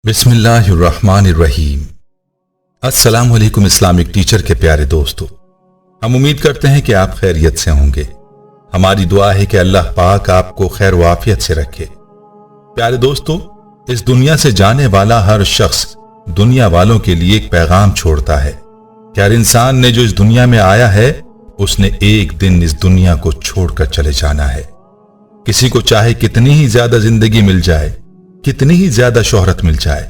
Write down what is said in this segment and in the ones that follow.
बिस्मिल्लाहिर्रहमानिर्रहीम। अस्सलाम वालेकुम इस्लामिक टीचर के प्यारे दोस्तों, हम उम्मीद करते हैं कि आप खैरियत से होंगे। हमारी दुआ है कि अल्लाह पाक आपको खैर व आफियत से रखे। प्यारे दोस्तों, इस दुनिया से जाने वाला हर शख्स दुनिया वालों के लिए एक पैगाम छोड़ता है कि हर इंसान ने जो इस दुनिया में आया है उसने एक दिन इस दुनिया को छोड़कर चले जाना है। किसी को चाहे कितनी ही ज्यादा जिंदगी मिल जाए, कितनी ही ज्यादा शोहरत मिल जाए,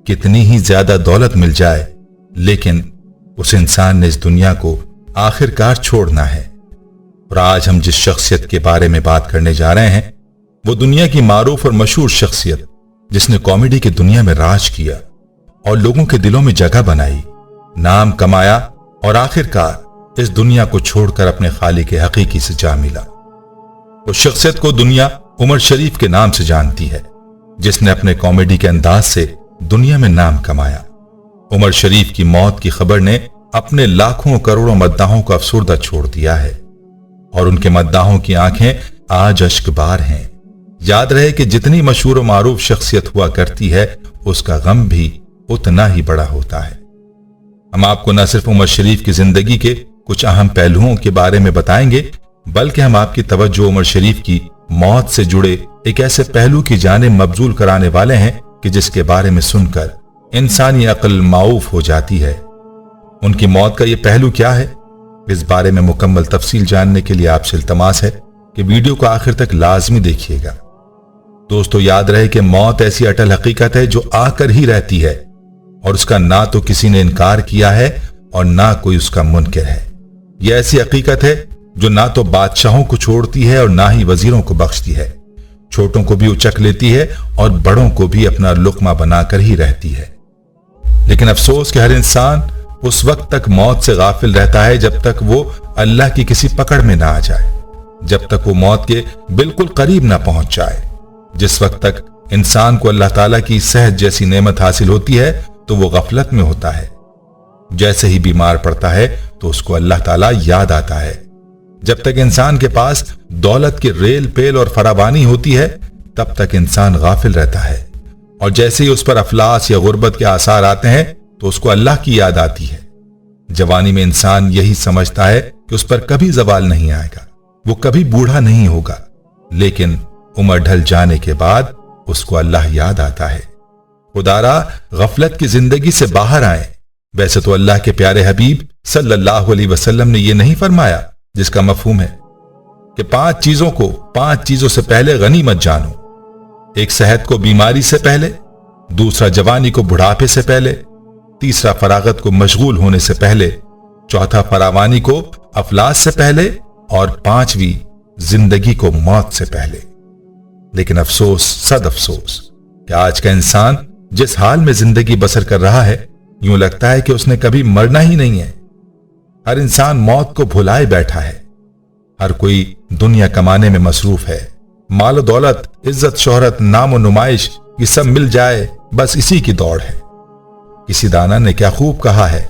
कितनी ही ज्यादा दौलत मिल जाए, लेकिन उस इंसान ने इस दुनिया को आखिरकार छोड़ना है। और आज हम जिस शख्सियत के बारे में बात करने जा रहे हैं वो दुनिया की मारूफ और मशहूर शख्सियत जिसने कॉमेडी की दुनिया में राज किया और लोगों के दिलों में जगह बनाई, नाम कमाया और आखिरकार इस दुनिया को छोड़कर अपने खालिक हकीकी से जा मिला। उस शख्सियत को दुनिया उमर शरीफ के नाम से जानती है, जिसने अपने कॉमेडी के अंदाज से दुनिया में नाम कमाया। उमर शरीफ की मौत की खबर ने अपने लाखों करोड़ों मद्दाहों को अफसुर्दा छोड़ दिया है और उनके मद्दाहों की आंखें आज अश्कबार हैं। याद रहे कि जितनी मशहूर और मारूफ शख्सियत हुआ करती है उसका गम भी उतना ही बड़ा होता है। हम आपको न सिर्फ उमर शरीफ की जिंदगी के कुछ अहम पहलुओं के बारे में बताएंगे, बल्कि हम आपकी तवज्जो उमर शरीफ की मौत से जुड़े एक ऐसे पहलू की जानिब मबजूल कराने वाले हैं कि जिसके बारे में सुनकर इंसानी अक्ल माऊफ हो जाती है। उनकी मौत का यह पहलू क्या है, इस बारे में मुकम्मल तफसील जानने के लिए आपसे इल्तमास है कि वीडियो को आखिर तक लाजमी देखिएगा। दोस्तों, याद रहे कि मौत ऐसी अटल हकीकत है जो आकर ही रहती है और उसका ना तो किसी ने इनकार किया है और ना कोई उसका मुनकिर है। यह ऐसी हकीकत है जो ना तो बादशाहों को छोड़ती है और ना ही वजीरों को बख्शती है, छोटों को भी उचक लेती है और बड़ों को भी अपना लुकमा बनाकर ही रहती है। लेकिन अफसोस कि हर इंसान उस वक्त तक मौत से गाफिल रहता है जब तक वो अल्लाह की किसी पकड़ में ना आ जाए, जब तक वो मौत के बिल्कुल करीब ना पहुंच जाए। जिस वक्त तक इंसान को अल्लाह ताला की सेहत जैसी नेमत हासिल होती है तो वो गफलत में होता है। जैसे ही बीमार पड़ता है तो उसको अल्लाह ताला याद आता है। जब तक इंसान के पास दौलत की रेल पेल और फरावानी होती है तब तक इंसान गाफिल रहता है, और जैसे ही उस पर अफलास या गुर्बत के आसार आते हैं तो उसको अल्लाह की याद आती है। जवानी में इंसान यही समझता है कि उस पर कभी जवाल नहीं आएगा, वो कभी बूढ़ा नहीं होगा, लेकिन उम्र ढल जाने के बाद उसको अल्लाह याद आता है। खुदारा गफलत की जिंदगी से बाहर आए। वैसे तो अल्लाह के प्यारे हबीब सल्लल्लाहु अलैहि वसल्लम ने यह नहीं फरमाया, जिसका मफहूम है कि 5 चीजों से पहले गनीमत जानो। एक, सेहत को बीमारी से पहले, दूसरा जवानी को बुढ़ापे से पहले, तीसरा फरागत को मशगूल होने से पहले, चौथा फरावानी को अफलास से पहले और 5वीं जिंदगी को मौत से पहले। लेकिन अफसोस, सद अफसोस कि आज का इंसान जिस हाल में जिंदगी बसर कर रहा है यूं लगता है कि उसने कभी मरना ही नहीं है। हर इंसान मौत को भुलाए बैठा है। हर कोई दुनिया कमाने में मसरूफ है। माल दौलत, इज्जत, शोहरत, नाम और नुमाइश, ये सब मिल जाए बस इसी की दौड़ है। किसी दाना ने क्या खूब कहा है,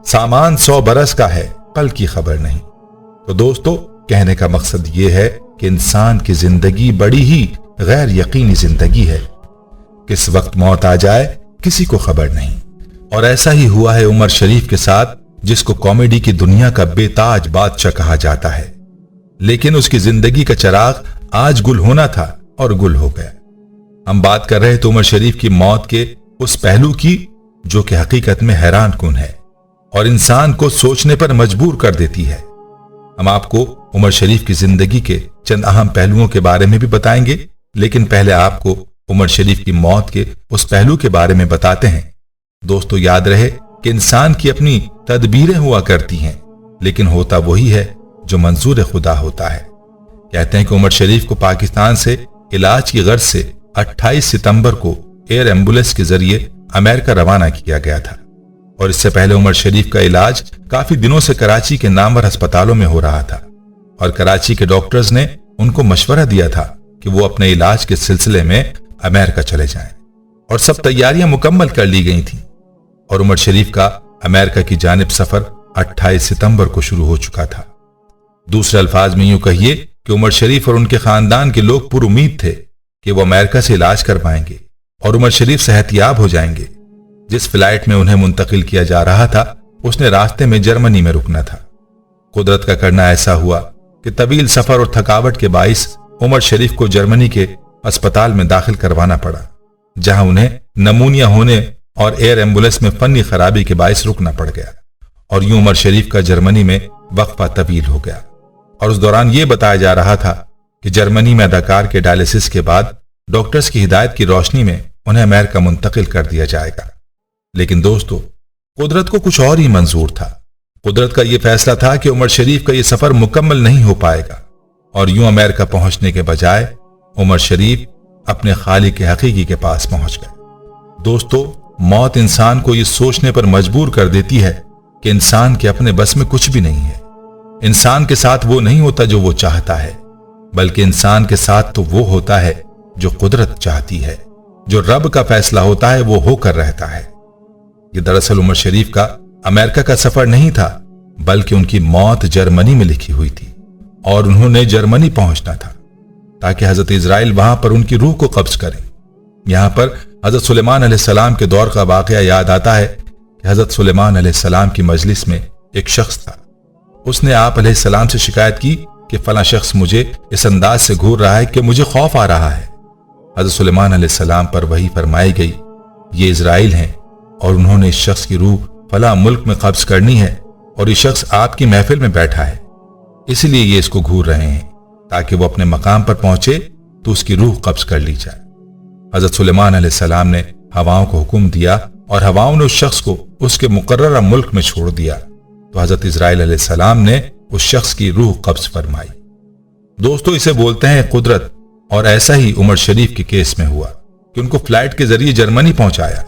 सामान 100 बरस का है, कल की खबर नहीं। तो दोस्तों, कहने का मकसद ये है कि इंसान की जिंदगी बड़ी ही गैर यकीनी जिंदगी है। किस वक्त मौत आ जाए किसी को खबर नहीं। और ऐसा ही हुआ है उमर शरीफ के साथ, जिसको कॉमेडी की दुनिया का बेताज बादशाह कहा जाता है। लेकिन उसकी जिंदगी का चिराग आज गुल होना था और गुल हो गया। हम बात कर रहे थे उमर शरीफ की मौत के उस पहलू की जो कि हकीकत में हैरान कुन है और इंसान को सोचने पर मजबूर कर देती है। हम आपको उमर शरीफ की जिंदगी के चंद अहम पहलुओं के बारे में भी बताएंगे, लेकिन पहले आपको उमर शरीफ की मौत के उस पहलू के बारे में बताते हैं। दोस्तों, याद रहे कि इंसान की अपनी तदबीरें हुआ करती हैं, लेकिन होता वही है जो मंजूर खुदा होता है। कहते हैं कि उमर शरीफ को पाकिस्तान से इलाज की गर्ज से 28 सितंबर को एयर एम्बुलेंस के जरिए अमेरिका रवाना किया गया था, और इससे पहले उमर शरीफ का इलाज काफी दिनों से कराची के नामवर अस्पतालों में हो रहा था, और कराची के डॉक्टर्स ने उनको मशवरा दिया था कि वो अपने इलाज के सिलसिले में अमेरिका चले जाएं, और सब तैयारियां मुकम्मल कर ली गई थीं, और उमर शरीफ का अमेरिका की जानिब सफर 28 सितंबर को शुरू हो चुका था। दूसरे अल्फाज में यूं कहिए कि उमर शरीफ और उनके खानदान के लोग पुरुमीद थे कि वो अमेरिका से इलाज कर पाएंगे, और उमर शरीफ सेहतयाब हो जाएंगे। जिस फ्लाइट में उन्हें मुंतकिल किया जा रहा था उसने रास्ते में जर्मनी में रुकना था। कुदरत का करना ऐसा हुआ कि तवील सफर और थकावट के बाइस उमर शरीफ को जर्मनी के अस्पताल में दाखिल करवाना पड़ा, जहां उन्हें नमूनिया होने और एयर एम्बुलेंस में फनी खराबी के बाइस रुकना पड़ गया। और यूं उमर शरीफ का जर्मनी में वक्फा तवील हो गया और उस दौरान यह बताया जा रहा था कि जर्मनी में अदाकार के डायलिसिस के बाद डॉक्टर्स की हिदायत की रोशनी में उन्हें अमेरिका मुंतकिल कर दिया जाएगा। लेकिन दोस्तों, कुदरत को कुछ और ही मंजूर था। कुदरत का यह फैसला था कि उमर शरीफ का यह सफर मुकम्मल नहीं हो पाएगा और यूं अमेरिका पहुंचने के बजाय उमर शरीफ अपने खालिक के हकीकी के पास पहुंच गए। दोस्तों, मौत इंसान को यह सोचने पर मजबूर कर देती है कि इंसान के अपने बस में कुछ भी नहीं है। इंसान के साथ वो नहीं होता जो वो चाहता है, बल्कि इंसान के साथ तो वो होता है जो कुदरत चाहती है। जो रब का फैसला होता है वो होकर रहता है। ये दरअसल उमर शरीफ का अमेरिका का सफर नहीं था, बल्कि उनकी मौत जर्मनी में लिखी हुई थी और उन्होंने जर्मनी पहुंचना था ताकि हजरत इजराइल वहां पर उनकी रूह को कब्ज करें। यहां पर हजरत सुलेमान अलैहिस्सलाम के दौर का वाकया याद आता है कि हजरत सुलेमान अलैहिस्सलाम की मजलिस में एक शख्स था। उसने आप अलैहिस्सलाम से शिकायत की कि फला शख्स मुझे इस अंदाज से घूर रहा है कि मुझे खौफ आ रहा है। हजरत सुलेमान अलैहिस्सलाम पर वही फरमाई गई, ये इजराइल हैं और उन्होंने इस शख्स की रूह फला मुल्क में कब्ज करनी है और ये शख्स आपकी महफिल में बैठा है, इसलिए ये इसको घूर रहे हैं ताकि वो अपने मकाम पर पहुंचे तो उसकी रूह कब्ज कर ली जाए। हजरत सुलेमान अलैहिस्सलाम ने हवाओं को हुक्म दिया और हवाओं ने उस शख्स को उसके मुकर्ररा मुल्क में छोड़ दिया तो हजरत इजराइल अलैहिस्सलाम ने उस शख्स की रूह कब्ज फरमाई। दोस्तों, इसे बोलते हैं कुदरत। और ऐसा ही उमर शरीफ के केस में हुआ कि उनको फ्लाइट के जरिए जर्मनी पहुंचाया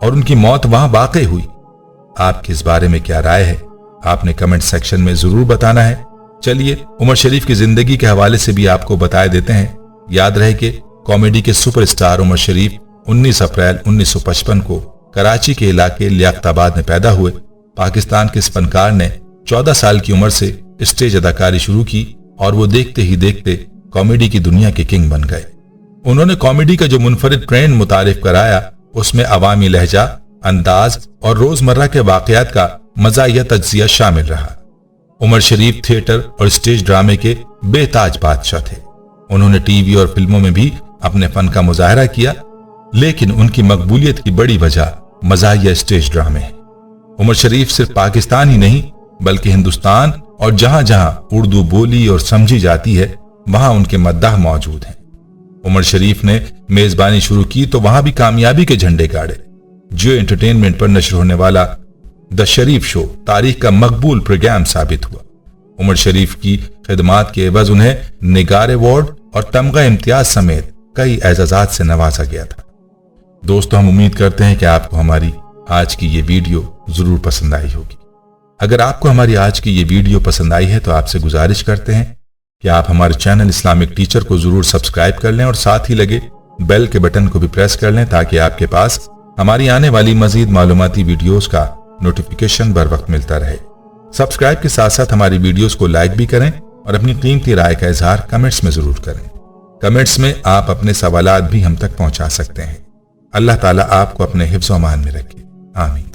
और उनकी मौत वहां वाकई हुई। आपकी इस बारे में क्या राय है? आपने कमेंट सेक्शन में जरूर बताना है। चलिए उमर शरीफ की जिंदगी के हवाले से भी आपको बताए देते हैं। याद रहे कि कॉमेडी के सुपरस्टार उमर शरीफ 19 अप्रैल 1955 को कराची के इलाके लियाकताबाद में पैदा हुए। पाकिस्तान के इस फनकार ने 14 साल की उम्र से स्टेज अदाकारी शुरू की और वो देखते ही देखते कॉमेडी की दुनिया के किंग बन गए। उन्होंने कॉमेडी का जो मुनफरिद ट्रेंड मुतारिफ कराया उसमें अवामी लहजा, अंदाज और रोजमर्रा के वाकयात का मज़ाहिया तज्जिया शामिल रहा। उमर शरीफ थिएटर और स्टेज ड्रामे के बेताज बादशाह थे। उन्होंने टीवी और फिल्मों में भी अपने फन का मुजाहरा किया, लेकिन उनकी मकबूलियत की बड़ी वजह मज़ाहिया स्टेज ड्रामे है। उमर शरीफ सिर्फ पाकिस्तान ही नहीं बल्कि हिंदुस्तान और जहां जहां उर्दू बोली और समझी जाती है वहां उनके मद्दाह मौजूद हैं। उमर शरीफ ने मेजबानी शुरू की तो वहां भी कामयाबी के झंडे गाड़े। जियो एंटरटेनमेंट पर नशर होने वाला द शरीफ शो तारीख का मकबूल प्रोग्राम साबित हुआ। उमर शरीफ की खिदमात के एवज उन्हें निगार अवार्ड और तमगा इम्तियाज समेत कई एजाजात से नवाजा गया था। दोस्तों, हम उम्मीद करते हैं कि आपको हमारी आज की ये वीडियो जरूर पसंद आई होगी। अगर आपको हमारी आज की ये वीडियो पसंद आई है तो आपसे गुजारिश करते हैं कि आप हमारे चैनल इस्लामिक टीचर को जरूर सब्सक्राइब कर लें और साथ ही लगे बेल के बटन को भी प्रेस कर लें ताकि आपके पास हमारी आने वाली मजीद मालूमाती वीडियोस का नोटिफिकेशन बर वक्त मिलता रहे। सब्सक्राइब के साथ साथ हमारी वीडियोस को लाइक भी करें और अपनी कीमती राय का इजहार कमेंट्स में जरूर करें। कमेंट्स में आप अपने सवालात भी हम तक पहुंचा सकते हैं। अल्लाह ताला आपको अपने हिफ्ज़ व अमान में रखे। आमीन।